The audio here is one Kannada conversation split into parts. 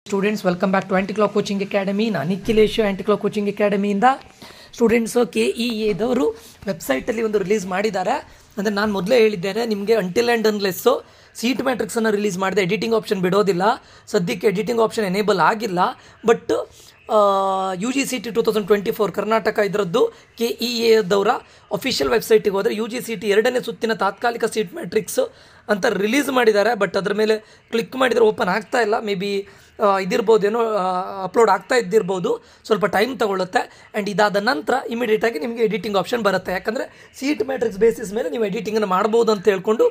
Students welcome back to anti clock coaching academy. ನಾನು ನಿಖಿಲೇಶ್ ಆಂಟಿ ಕ್ಲಾಕ್ ಕೋಚಿಂಗ್ ಅಕಾಡೆಮಿಯಿಂದ. ಸ್ಟೂಡೆಂಟ್ಸು KEAದವರು ವೆಬ್ಸೈಟಲ್ಲಿ ಒಂದು ರಿಲೀಸ್ ಮಾಡಿದ್ದಾರೆ. ಅಂದರೆ ನಾನು ಮೊದಲೇ ಹೇಳಿದ್ದೇನೆ ನಿಮಗೆ ಅಂಟಿಲ್ ಆ್ಯಂಡ್ ಅನ್ಲೆಸ್ಸು ಸೀಟ್ ಮ್ಯಾಟ್ರಿಕ್ಸನ್ನು ರಿಲೀಸ್ ಮಾಡಿದೆ. ಎಡಿಟಿಂಗ್ ಆಪ್ಷನ್ ಬಿಡೋದಿಲ್ಲ. ಸದ್ಯಕ್ಕೆ ಎಡಿಟಿಂಗ್ ಆಪ್ಷನ್ ಎನೇಬಲ್ ಆಗಿಲ್ಲ. ಬಟ್ UGCT 2024 ಕರ್ನಾಟಕ ಇದರದ್ದು KEAದವರ ಅಫಿಷಿಯಲ್ ವೆಬ್ಸೈಟಿಗೆ ಹೋದರೆ UGCT 2ನೇ ಸುತ್ತಿನ ತಾತ್ಕಾಲಿಕ ಸೀಟ್ ಮ್ಯಾಟ್ರಿಕ್ಸ್ ಅಂತ ರಿಲೀಸ್ ಮಾಡಿದ್ದಾರೆ. ಬಟ್ ಅದ್ರ ಮೇಲೆ ಕ್ಲಿಕ್ ಮಾಡಿದರೆ ಓಪನ್ ಆಗ್ತಾ ಇಲ್ಲ. ಮೇ ಬಿ ಇದಿರ್ಬೋದೇನೋ, ಅಪ್ಲೋಡ್ ಆಗ್ತಾ ಇದ್ದಿರ್ಬೋದು, ಸ್ವಲ್ಪ ಟೈಮ್ ತೊಗೊಳುತ್ತೆ. ಆ್ಯಂಡ್ ಇದಾದ ನಂತರ ಇಮಿಡಿಯೇಟಾಗಿ ನಿಮಗೆ ಎಡಿಟಿಂಗ್ ಆಪ್ಷನ್ ಬರುತ್ತೆ. ಯಾಕಂದರೆ ಸೀಟ್ ಮ್ಯಾಟ್ರಿಕ್ಸ್ ಬೇಸಿಸ್ ಮೇಲೆ ನೀವು ಎಡಿಟಿಂಗನ್ನು ಮಾಡ್ಬೋದು ಅಂತ ಹೇಳ್ಕೊಂಡು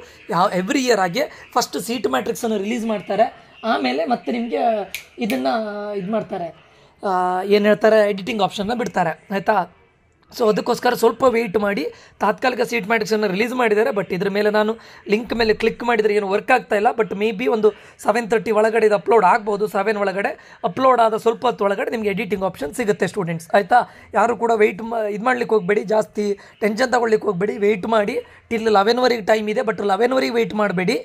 ಎವ್ರಿ ಇಯರ್ ಆಗಿ ಫಸ್ಟ್ ಸೀಟ್ ಮ್ಯಾಟ್ರಿಕ್ಸನ್ನು ರಿಲೀಸ್ ಮಾಡ್ತಾರೆ. ಆಮೇಲೆ ಮತ್ತೆ ನಿಮಗೆ ಇದನ್ನು ಇದು ಮಾಡ್ತಾರೆ, ಏನು ಹೇಳ್ತಾರೆ, ಎಡಿಟಿಂಗ್ ಆಪ್ಷನ್ನ ಬಿಡ್ತಾರೆ, ಆಯಿತಾ. ಸೊ ಅದಕ್ಕೋಸ್ಕರ ಸ್ವಲ್ಪ ವೆಯ್ಟ್ ಮಾಡಿ ತಾತ್ಕಾಲಿಕ ಸೀಟ್ ಮ್ಯಾಟ್ರಿಕ್ಸನ್ನು ರಿಲೀಸ್ ಮಾಡಿದ್ದಾರೆ. ಬಟ್ ಇದ್ರ ಮೇಲೆ ನಾನು ಲಿಂಕ್ ಮೇಲೆ ಕ್ಲಿಕ್ ಮಾಡಿದರೆ ಏನು ವರ್ಕ್ ಆಗ್ತಾ ಇಲ್ಲ. ಬಟ್ ಮೇ ಬಿ ಒಂದು 7:30 ಒಳಗಡೆ ಇದು ಅಪ್ಲೋಡ್ ಆಗ್ಬೋದು. 7 ಒಳಗಡೆ ಅಪ್ಲೋಡ್ ಆದ ಸ್ವಲ್ಪ ಹೊತ್ತು ಒಳಗಡೆ ನಿಮಗೆ ಎಡಿಟಿಂಗ್ ಆಪ್ಷನ್ ಸಿಗುತ್ತೆ ಸ್ಟೂಡೆಂಟ್ಸ್, ಆಯಿತಾ. ಯಾರು ಕೂಡ ವೆಯ್ಟ್ ಇದು ಮಾಡ್ಲಿಕ್ಕೆ ಹೋಗಬೇಡಿ, ಜಾಸ್ತಿ ಟೆನ್ಷನ್ ತಗೊಳ್ಳಿಕ್ಕೆ ಹೋಗಬೇಡಿ. ವೆಯ್ಟ್ ಮಾಡಿ ಟಿಲ್ 11ವರೆಗೆ ಟೈಮ್ ಇದೆ. ಬಟ್ 11ವರೆಗೆ ವೆಯ್ಟ್ ಮಾಡಬೇಡಿ.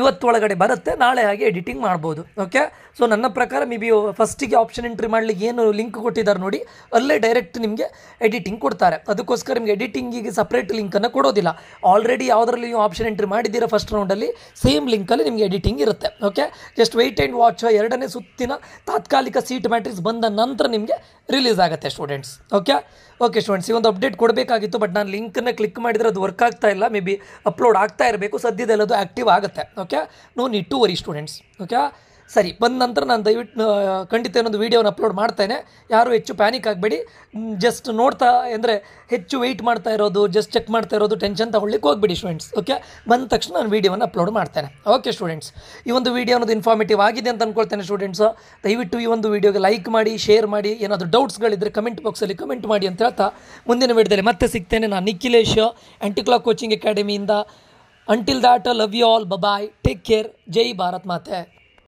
ಇವತ್ತು ಒಳಗಡೆ ಬರುತ್ತೆ, ನಾಳೆ ಹಾಗೆ ಎಡಿಟಿಂಗ್ ಮಾಡ್ಬೋದು. ಓಕೆ. ಸೊ ನನ್ನ ಪ್ರಕಾರ ಮೇ ಬಿ ಫಸ್ಟಿಗೆ ಆಪ್ಷನ್ ಎಂಟ್ರಿ ಮಾಡಲಿಕ್ಕೆ ಏನು ಲಿಂಕ್ ಕೊಟ್ಟಿದ್ದಾರೆ ನೋಡಿ, ಅಲ್ಲೇ ಡೈರೆಕ್ಟ್ ನಿಮಗೆ ಎಡಿಟಿಂಗ್ ಕೊಡ್ತಾರೆ. ಅದಕ್ಕೋಸ್ಕರ ನಿಮಗೆ ಎಡಿಟಿಂಗಿಗೆ ಸಪ್ರೇಟ್ ಲಿಂಕನ್ನು ಕೊಡೋದಿಲ್ಲ. ಆಲ್ರೆಡಿ ಯಾವುದರಲ್ಲಿ ನೀವು ಆಪ್ಷನ್ ಎಂಟ್ರಿ ಮಾಡಿದ್ದೀರಾ ಫಸ್ಟ್ ರೌಂಡಲ್ಲಿ, ಸೇಮ್ ಲಿಂಕಲ್ಲಿ ನಿಮಗೆ ಎಡಿಟಿಂಗ್ ಇರುತ್ತೆ. Okay. Just weight and watch. 2ನೇ ಸುತ್ತಿನ ತಾತ್ಕಾಲಿಕ ಸೀಟ್ ಮ್ಯಾಟ್ರಿಕ್ಸ್ ಬಂದ ನಂತರ ನಿಮಗೆ ರಿಲೀಸ್ ಆಗುತ್ತೆ ಸ್ಟೂಡೆಂಟ್ಸ್. ಓಕೆ ಸ್ಟೂಡೆಂಟ್ಸ್, ಈ ಒಂದು ಅಪ್ಡೇಟ್ ಕೊಡಬೇಕಾಗಿತ್ತು. ಬಟ್ ನಾನು ಲಿಂಕನ್ನು ಕ್ಲಿಕ್ ಮಾಡಿದರೆ ಅದು ವರ್ಕ್ ಆಗ್ತಾ ಇಲ್ಲ. ಮೇ ಬಿ ಅಪ್ಲೋಡ್ ಆಗ್ತಾ ಇರಬೇಕು. ಸದ್ಯದಲ್ಲದು ಅದು ಆ್ಯಕ್ಟಿವ್ ಆಗುತ್ತೆ. Okay. No need to worry students. Okay. ಸರಿ, ಬಂದ ನಂತರ ನಾನು ದಯವಿಟ್ಟು ಖಂಡಿತ ಇನ್ನೊಂದು ವೀಡಿಯೋನ ಅಪ್ಲೋಡ್ ಮಾಡ್ತೇನೆ. ಯಾರು ಹೆಚ್ಚು ಪ್ಯಾನಿಕ್ ಆಗಬೇಡಿ. ಜಸ್ಟ್ ನೋಡ್ತಾ ಅಂದರೆ ಹೆಚ್ಚು ವೆಯ್ಟ್ ಮಾಡ್ತಾ ಇರೋದು, ಜಸ್ಟ್ ಚೆಕ್ ಮಾಡ್ತಾ ಇರೋದು, ಟೆನ್ಷನ್ ತಗೊಳ್ಳಿಕ್ಕೆ ಹೋಗ್ಬೇಡಿ ಸ್ಟೂಡೆಂಟ್ಸ್. ಓಕೆ. ಬಂದ ತಕ್ಷಣ ನಾನು ವೀಡಿಯೋನ ಅಪ್ಲೋಡ್ ಮಾಡ್ತೇನೆ. ಓಕೆ ಸ್ಟೂಡೆಂಟ್ಸ್, ಈ ಒಂದು ವೀಡಿಯೋ ಅನ್ನೋದು ಇನ್ಫಾರ್ಮೇಟಿವ್ ಆಗಿದೆ ಅಂತ ಅಂದ್ಕೊಳ್ತೇನೆ ಸ್ಟೂಡೆಂಟ್ಸ್. ದಯವಿಟ್ಟು ಈ ಒಂದು ವೀಡಿಯೋಗೆ ಲೈಕ್ ಮಾಡಿ, ಶೇರ್ ಮಾಡಿ. ಏನಾದರೂ ಡೌಟ್ಸ್ಗಳಿದ್ದರೆ ಕಮೆಂಟ್ ಬಾಕ್ಸಲ್ಲಿ ಕಮೆಂಟ್ ಮಾಡಿ ಅಂತ ಹೇಳ್ತಾ ಮುಂದಿನ ವೀಡಿಯೋದಲ್ಲಿ ಮತ್ತೆ ಸಿಗ್ತೇನೆ. ನಾನು ನಿಖಿಲೇಶ್ ಆಂಟಿ ಕ್ಲಾಕ್ ಕೋಚಿಂಗ್ ಅಕಾಡೆಮಿಯಿಂದ. Until that, love you all, bye, take care, ಜೈ ಭಾರತ್ ಮಾತೆ.